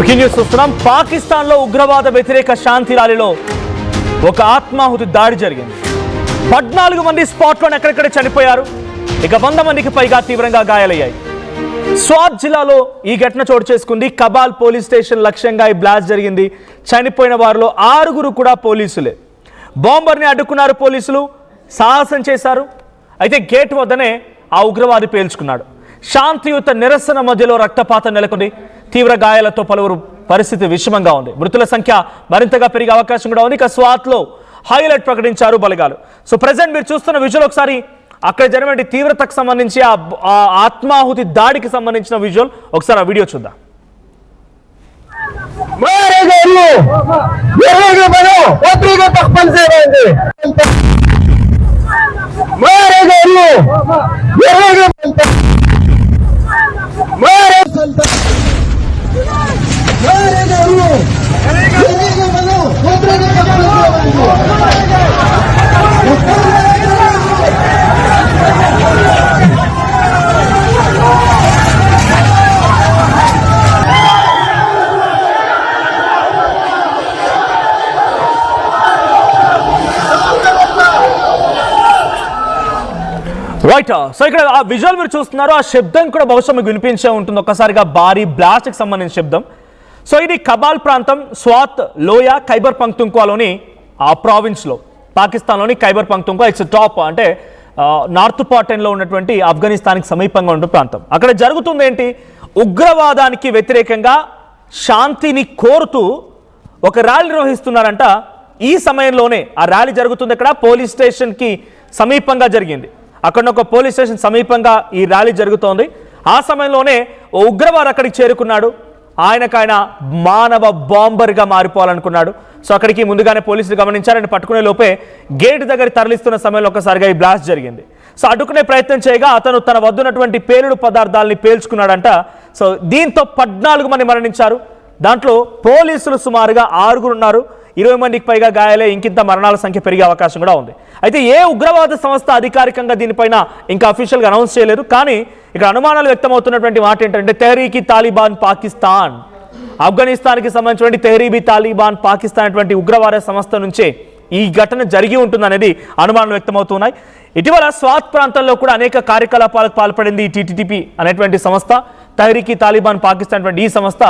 Breaking news చూస్తున్నాం. పాకిస్తాన్లో ఉగ్రవాద వ్యతిరేక శాంతి ర్యాలీలో ఒక ఆత్మాహుతి దాడి జరిగింది. 14 మంది స్పాట్లోనే ఎక్కడెక్కడ చనిపోయారు. ఇక 100 మందికి పైగా తీవ్రంగా గాయాలయ్యాయి. స్వాత్ జిల్లాలో ఈ ఘటన చోటు చేసుకుంది. కబాల్ పోలీస్ స్టేషన్ లక్ష్యంగా ఈ బ్లాస్ట్ జరిగింది. చనిపోయిన వారిలో 6 కూడా పోలీసులే. బాంబర్ని అడ్డుకున్నారు పోలీసులు, సాహసం చేశారు. అయితే గేట్ వద్దనే ఆ ఉగ్రవాది పేల్చుకున్నాడు. శాంతియుత నిరసన మధ్యలో రక్తపాతం నెలకొంది. తీవ్ర గాయాలతో పలువురు పరిస్థితి విషమంగా ఉంది. మృతుల సంఖ్య మరింతగా పెరిగే అవకాశం కూడా ఉంది. ఇక స్వాత్లో హైలైట్ ప్రకటించారు బలగాలు. సో ప్రజెంట్ మీరు చూస్తున్న విజువల్ ఒకసారి అక్కడ జరిగిన తీవ్రతకు సంబంధించి ఆ ఆత్మాహుతి దాడికి సంబంధించిన విజువల్ ఒకసారి ఆ వీడియో చూద్దాం. రైట్. సో ఇక్కడ ఆ విజువల్ మీరు చూస్తున్నారు. ఆ శబ్దం కూడా బహుశా మీకు వినిపించే ఉంటుంది ఒక్కసారిగా. భారీ బ్లాస్ట్కి సంబంధించిన శబ్దం. సో ఇది కబాల్ ప్రాంతం, స్వాత్ లోయ, ఖైబర్ పఖ్తుంఖ్వాలోని ఆ ప్రావిన్స్లో, పాకిస్తాన్లోని ఖైబర్ పఖ్తుంఖ్వా. ఇట్స్ టాప్ అంటే నార్త్ పార్టెన్లో ఉన్నటువంటి ఆఫ్ఘనిస్తాన్కి సమీపంగా ఉన్న ప్రాంతం. అక్కడ జరుగుతుంది ఏంటి, ఉగ్రవాదానికి వ్యతిరేకంగా శాంతిని కోరుతూ ఒక ర్యాలీ నిర్వహిస్తున్నారంట. ఈ సమయంలోనే ఆ ర్యాలీ జరుగుతుంది. అక్కడ పోలీస్ స్టేషన్కి సమీపంగా జరిగింది. అక్కడ ఒక పోలీస్ స్టేషన్ సమీపంగా ఈ ర్యాలీ జరుగుతోంది. ఆ సమయంలోనే ఓ ఉగ్రవాది అక్కడికి చేరుకున్నాడు. ఆయన మానవ బాంబర్గా మారిపోవాలనుకున్నాడు. సో అక్కడికి ముందుగానే పోలీసులు గమనించారని పట్టుకునే లోపే గేట్ దగ్గర తరలిస్తున్న సమయంలో ఒకసారిగా ఈ బ్లాస్ట్ జరిగింది. సో అడ్డుకునే ప్రయత్నం చేయగా అతను తన వద్దున్నటువంటి పేలుడు పదార్థాలని పేల్చుకున్నాడంట. సో దీంతో 14 మంది మరణించారు. దాంట్లో పోలీసులు సుమారుగా 6 ఉన్నారు. 20 మందికి పైగా గాయాలే. ఇంకింత మరణాల సంఖ్య పెరిగే అవకాశం కూడా ఉంది. అయితే ఏ ఉగ్రవాద సంస్థ అధికారికంగా దీనిపైన ఇంకా అఫీషియల్గా అనౌన్స్ చేయలేదు. కానీ ఇక్కడ అనుమానాలు వ్యక్తమవుతున్నటువంటి మాట ఏంటంటే తెహ్రీక్ తాలిబాన్ పాకిస్తాన్, ఆఫ్ఘనిస్తాన్కి సంబంధించినటువంటి తెహ్రీక్ తాలిబాన్ పాకిస్తాన్ అటువంటి ఉగ్రవాద సంస్థ నుంచే ఈ ఘటన జరిగి ఉంటుందనేది అనుమానాలు వ్యక్తమవుతున్నాయి. ఇటీవల స్వాత్ ప్రాంతంలో కూడా అనేక కార్యకలాపాలకు పాల్పడింది ఈ టీటీపీ అనేటువంటి సంస్థ. తెహ్రీక్ తాలిబాన్ పాకిస్తాన్ అటువంటి ఈ సంస్థ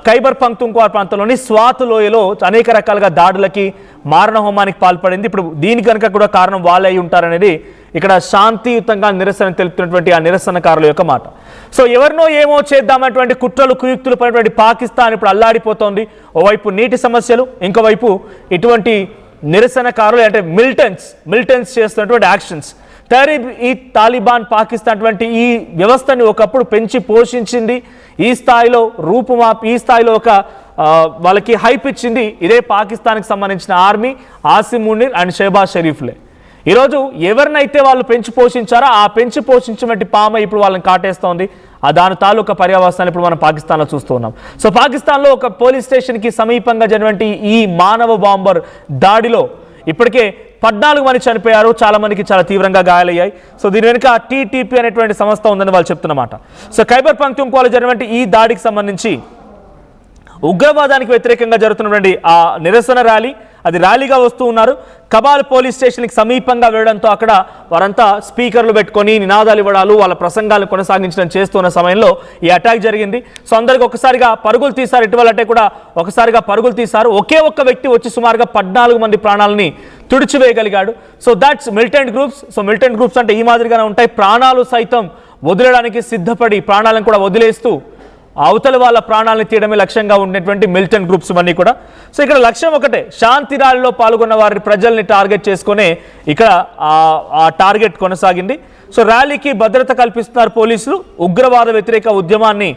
ఖైబర్ పఖ్తుంఖ్వా ప్రాంతంలోని స్వాత్ లోయలో అనేక రకాలుగా దాడులకి, మారణ హోమానికి పాల్పడింది. ఇప్పుడు దీని కనుక కూడా కారణం వాళ్ళే అయి ఉంటారనేది ఇక్కడ శాంతియుతంగా నిరసన తెలుపుతున్నటువంటి ఆ నిరసనకారుల యొక్క మాట. సో ఎవరినో ఏమో చేద్దామన్నటువంటి కుట్రలు కుయుక్తులు పడినటువంటి పాకిస్తాన్ ఇప్పుడు అల్లాడిపోతోంది. ఓవైపు నీటి సమస్యలు, ఇంకోవైపు ఇటువంటి నిరసనకారులు అంటే మిలిటెంట్స్ చేస్తున్నటువంటి యాక్షన్స్. తెహ్రీక్ తాలిబాన్ పాకిస్తాన్ అటువంటి ఈ వ్యవస్థని ఒకప్పుడు పెంచి పోషించింది. ఈ స్థాయిలో ఈ స్థాయిలో ఒక వాళ్ళకి హైప్ ఇచ్చింది ఇదే పాకిస్తాన్కి సంబంధించిన ఆర్మీ, ఆసిమ్ మునీర్ అండ్ షెహబాజ్ షరీఫ్లే. ఈరోజు ఎవరినైతే వాళ్ళు పెంచి పోషించారో ఆ పెంచి పోషించినటువంటి పామ ఇప్పుడు వాళ్ళని కాటేస్తోంది. దాని తాలూకా పర్యావసాన్ని ఇప్పుడు మనం పాకిస్తాన్లో చూస్తూ ఉన్నాం. సో పాకిస్తాన్లో ఒక పోలీస్ స్టేషన్కి సమీపంగా జరిగినటువంటి ఈ మానవ బాంబర్ దాడిలో ఇప్పటికే 14 మంది చనిపోయారు. చాలా మందికి చాలా తీవ్రంగా గాయాలయ్యాయి. సో దీని వెనుక టీటీపీ అనేటువంటి సంస్థ ఉందని వాళ్ళు చెప్తున్నమాట. సో ఖైబర్ పఖ్తుంఖ్వాలో జరిగినటువంటి ఈ దాడికి సంబంధించి ఉగ్రవాదానికి వ్యతిరేకంగా జరుగుతున్నటువంటి ఆ నిరసన ర్యాలీ, అది ర్యాలీగా వస్తూ ఉన్నారు. కబాల్ పోలీస్ స్టేషన్కి సమీపంగా వెళ్ళడంతో అక్కడ వారంతా స్పీకర్లు పెట్టుకొని నినాదాలు ఇవ్వడాలు, వాళ్ళ ప్రసంగాలను కొనసాగించడం చేస్తున్న సమయంలో ఈ అటాక్ జరిగింది. సో అందరికి ఒకసారిగా పరుగులు తీశారు. ఇటీవల అంటే కూడా ఒకసారిగా పరుగులు తీశారు. ఒకే ఒక్క వ్యక్తి వచ్చి సుమారుగా 14 మంది ప్రాణాలని తుడిచివేయగలిగాడు. So that's militant groups. So militant groups అంటే ఈ మాదిరిగానే ఉంటాయి. ప్రాణాలు సైతం వదిలేయడానికి సిద్ధపడి ప్రాణాలను కూడా వదిలేస్తూ అవతల వాళ్ళ ప్రాణాలను తీయడమే లక్ష్యంగా ఉండేటువంటి మిలిటెంట్ గ్రూప్స్ అన్నీ కూడా. సో ఇక్కడ లక్ష్యం ఒకటే, శాంతి ర్యాలీలో పాల్గొన్న వారి ప్రజల్ని టార్గెట్ చేసుకునే ఇక్కడ ఆ టార్గెట్ కొనసాగింది. సో ర్యాలీకి భద్రత కల్పిస్తున్నారు పోలీసులు. ఉగ్రవాద వ్యతిరేక ఉద్యమాన్ని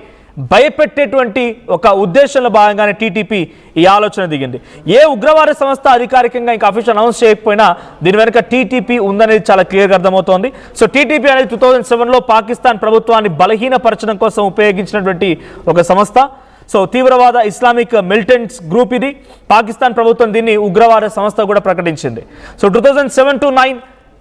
భయపెట్టేటువంటి ఒక ఉద్దేశంలో భాగంగానే టీటీపీ ఈ ఆలోచన దిగింది. ఏ ఉగ్రవాద సంస్థ అధికారికంగా ఇంకా అఫీషియల్ అనౌన్స్ చేయకపోయినా దీని వెనుక టీటీపీ ఉందనేది చాలా క్లియర్గా అర్థమవుతోంది. సో టీటీపీ అనేది 2007లో పాకిస్తాన్ ప్రభుత్వాన్ని బలహీనపరచడం కోసం ఉపయోగించినటువంటి ఒక సంస్థ. సో తీవ్రవాద ఇస్లామిక్ మిలిటెంట్స్ గ్రూప్ ఇది. పాకిస్తాన్ ప్రభుత్వం దీన్ని ఉగ్రవాద సంస్థ కూడా ప్రకటించింది. సో 2007 to 2009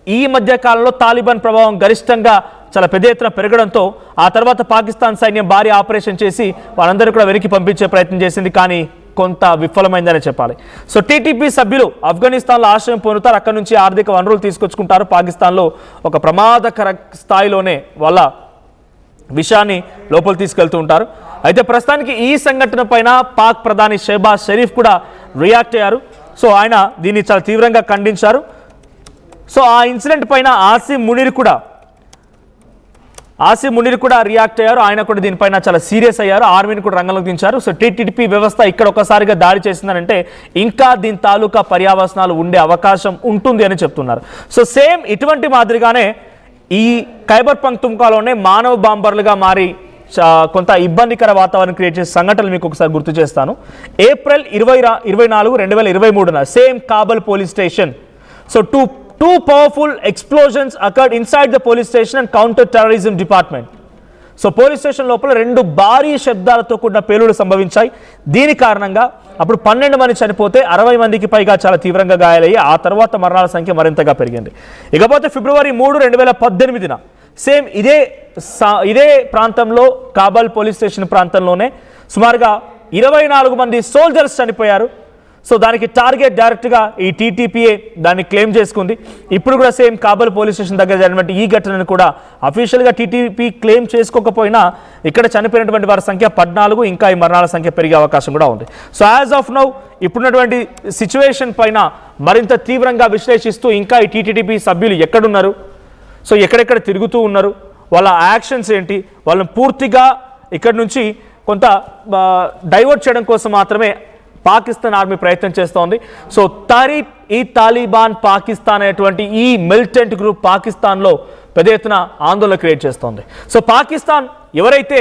ఈ మధ్య కాలంలో తాలిబాన్ ప్రభావం గరిష్టంగా చాలా పెద్ద ఎత్తున పెరగడంతో ఆ తర్వాత పాకిస్తాన్ సైన్యం భారీ ఆపరేషన్ చేసి వాళ్ళందరూ కూడా వెనక్కి పంపించే ప్రయత్నం చేసింది, కానీ కొంత విఫలమైందని చెప్పాలి. సో టీటీపీ సభ్యులు ఆఫ్ఘనిస్తాన్లో ఆశ్రయం పొందుతారు, అక్కడ నుంచి ఆర్థిక వనరులు తీసుకొచ్చుకుంటారు. పాకిస్తాన్లో ఒక ప్రమాదకర స్థాయిలోనే వాళ్ళ విషయాన్ని లోపల తీసుకెళ్తూ ఉంటారు. అయితే ప్రస్తుతానికి ఈ సంఘటన పైన పాక్ ప్రధాని షెహబాజ్ షరీఫ్ కూడా రియాక్ట్ అయ్యారు. సో ఆయన దీన్ని చాలా తీవ్రంగా ఖండించారు. సో ఆ ఇన్సిడెంట్ పైన ఆసిమ్ మునీర్ కూడా రియాక్ట్ అయ్యారు. ఆయన కూడా దీనిపైన చాలా సీరియస్ అయ్యారు, ఆర్మీని కూడా రంగంలోకి దించారు. సో టీటీపీ వ్యవస్థ ఇక్కడ ఒకసారిగా దాడి చేసిందనంటే ఇంకా దీని తాలూకా పర్యావసనాలు ఉండే అవకాశం ఉంటుంది అని చెప్తున్నారు. సో సేమ్ ఇటువంటి మాదిరిగానే ఈ ఖైబర్ పఖ్తూన్ఖ్వాలోనే మానవ బాంబర్లుగా మారి కొంత ఇబ్బందికర వాతావరణం క్రియేట్ చేసే సంఘటనలు మీకు ఒకసారి గుర్తు చేస్తాను. April 24, 2023 same Kabul police station. So two powerful explosions occurred inside the police station and counter-terrorism department. So police station లోపల 2 భారీ శబ్దాలతో కూడిన పేలుళ్లు సంభవించాయి. దీని కారణంగా అప్పుడు 12 మంది చనిపోతే 60 మందికి పైగా చాలా తీవ్రంగా గాయాలయ్యి ఆ తర్వాత మరణాల సంఖ్య మరింతగా పెరిగింది. ఇకపోతే ఫిబ్రవరి 3, 2018 సేమ్ ఇదే ప్రాంతంలో కాబల్ పోలీస్ స్టేషన్ ప్రాంతంలోనే సుమారుగా 24 మంది సోల్జర్స్ చనిపోయారు. సో దానికి టార్గెట్ డైరెక్ట్గా ఈ టీటీపీఏ దాన్ని క్లెయిమ్ చేసుకుంది. ఇప్పుడు కూడా సేమ్ కాబల్ పోలీస్ స్టేషన్ దగ్గర జరిగినటువంటి ఈ ఘటనను కూడా అఫీషియల్గా టీటీపీ క్లెయిమ్ చేసుకోకపోయినా ఇక్కడ చనిపోయినటువంటి వారి సంఖ్య 14, ఇంకా ఈ మరణాల సంఖ్య పెరిగే అవకాశం కూడా ఉంది. సో యాజ్ ఆఫ్ నౌ ఇప్పుడున్నటువంటి సిచ్యువేషన్ పైన మరింత తీవ్రంగా విశ్లేషిస్తూ ఇంకా ఈ టీటీపీ సభ్యులు ఎక్కడున్నారు, సో ఎక్కడెక్కడ తిరుగుతూ ఉన్నారు, వాళ్ళ యాక్షన్స్ ఏంటి, వాళ్ళని పూర్తిగా ఇక్కడ నుంచి కొంత డైవర్ట్ చేయడం కోసం మాత్రమే పాకిస్తాన్ ఆర్మీ ప్రయత్నం చేస్తోంది. సో తాలిబాన్ పాకిస్తాన్ అనేటువంటి ఈ మిలిటెంట్ గ్రూప్ పాకిస్తాన్లో పెద్ద ఎత్తున ఆందోళన క్రియేట్ చేస్తోంది. సో పాకిస్తాన్ ఎవరైతే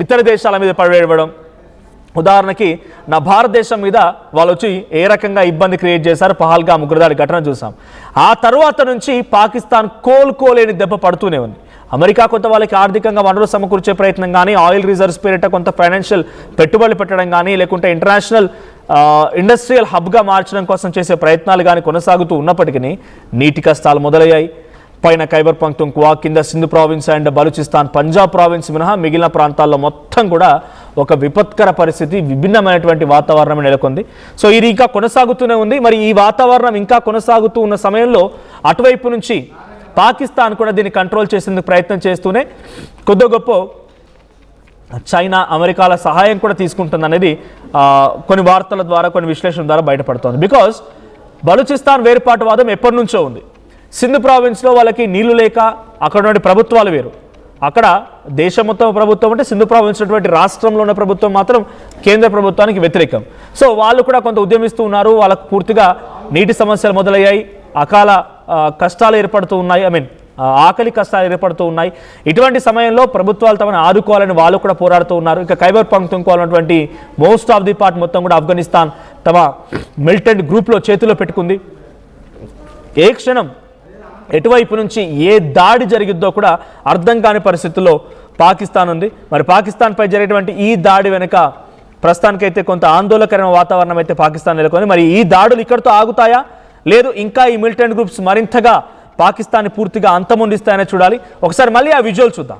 ఇతర దేశాల మీద పడవేయడం, ఉదాహరణకి నా భారతదేశం మీద వాళ్ళు వచ్చి ఏ రకంగా ఇబ్బంది క్రియేట్ చేశారు, పహల్గామ్ ఉగ్రదాడి ఘటన చూసాం. ఆ తర్వాత నుంచి పాకిస్తాన్ కోలుకోలేని దెబ్బ పడుతూనే ఉంది. అమెరికా కొంత వాళ్ళకి ఆర్థికంగా వనరులు సమకూర్చే ప్రయత్నం కానీ, ఆయిల్ రిజర్వ్స్ పేరిట కొంత ఫైనాన్షియల్ పెట్టుబడులు పెట్టడం కానీ, లేకుంటే ఇంటర్నేషనల్ ఇండస్ట్రియల్ హబ్గా మార్చడం కోసం చేసే ప్రయత్నాలు కానీ కొనసాగుతూ ఉన్నప్పటికీ నీటి కష్టాలు మొదలయ్యాయి. పైన ఖైబర్ పఖ్తూన్ఖ్వా, కింద Sindhu province and Balochistan, Punjab province మినహా మిగిలిన ప్రాంతాల్లో మొత్తం కూడా ఒక విపత్కర పరిస్థితి, విభిన్నమైనటువంటి వాతావరణం నెలకొంది. సో ఇది ఇంకా కొనసాగుతూనే ఉంది. మరి ఈ వాతావరణం ఇంకా కొనసాగుతూ ఉన్న సమయంలో అటువైపు నుంచి పాకిస్తాన్ కూడా దీన్ని కంట్రోల్ చేసేందుకు ప్రయత్నం చేస్తూనే కొద్ది గొప్ప చైనా, అమెరికాల సహాయం కూడా తీసుకుంటుంది అనేది కొన్ని వార్తల ద్వారా, కొన్ని విశ్లేషణ ద్వారా బయటపడుతోంది. బికాజ్ బలూచిస్తాన్ వేర్పాటువాదం ఎప్పటి నుంచో ఉంది. సింధు ప్రావిన్స్లో వాళ్ళకి నీళ్లు లేక అక్కడ ఉన్న ప్రభుత్వాలు వేరు, అక్కడ దేశం మొత్తం ప్రభుత్వం అంటే సింధు ప్రావిన్స్ ఉన్నటువంటి రాష్ట్రంలో ఉన్న ప్రభుత్వం మాత్రం కేంద్ర ప్రభుత్వానికి వ్యతిరేకం. సో వాళ్ళు కూడా కొంత ఉద్యమిస్తూ ఉన్నారు. వాళ్ళకు పూర్తిగా నీటి సమస్యలు మొదలయ్యాయి, అకాల కష్టాలు ఏర్పడుతూ ఉన్నాయి, ఆకలి కష్టాలు ఏర్పడుతూ ఉన్నాయి. ఇటువంటి సమయంలో ప్రభుత్వాలు తమను ఆదుకోవాలని వాళ్ళు కూడా పోరాడుతూ ఉన్నారు. ఇక ఖైబర్ పఖ్తూన్ఖ్వా ఉన్నటువంటి మోస్ట్ ఆఫ్ ది పార్ట్ మొత్తం కూడా ఆఫ్ఘనిస్తాన్ తమ మిలిటెంట్ గ్రూప్లో చేతిలో పెట్టుకుంది. ఏ క్షణం ఎటువైపు నుంచి ఏ దాడి జరిగిద్దో కూడా అర్థం కాని పరిస్థితుల్లో పాకిస్తాన్ ఉంది. మరి పాకిస్తాన్పై జరిగేటువంటి ఈ దాడి వెనుక ప్రస్తుతానికైతే కొంత ఆందోళనకరమైన వాతావరణం అయితే పాకిస్తాన్ నెలకొంది. మరి ఈ దాడులు ఇక్కడితో ఆగుతాయా, లేదు ఇంకా ఈ మిలిటెంట్ గ్రూప్స్ మరింతగా పాకిస్తాన్ని పూర్తిగా అంతమొందిస్తాయని చూడాలి. ఒకసారి మళ్ళీ ఆ విజువల్ చూద్దాం.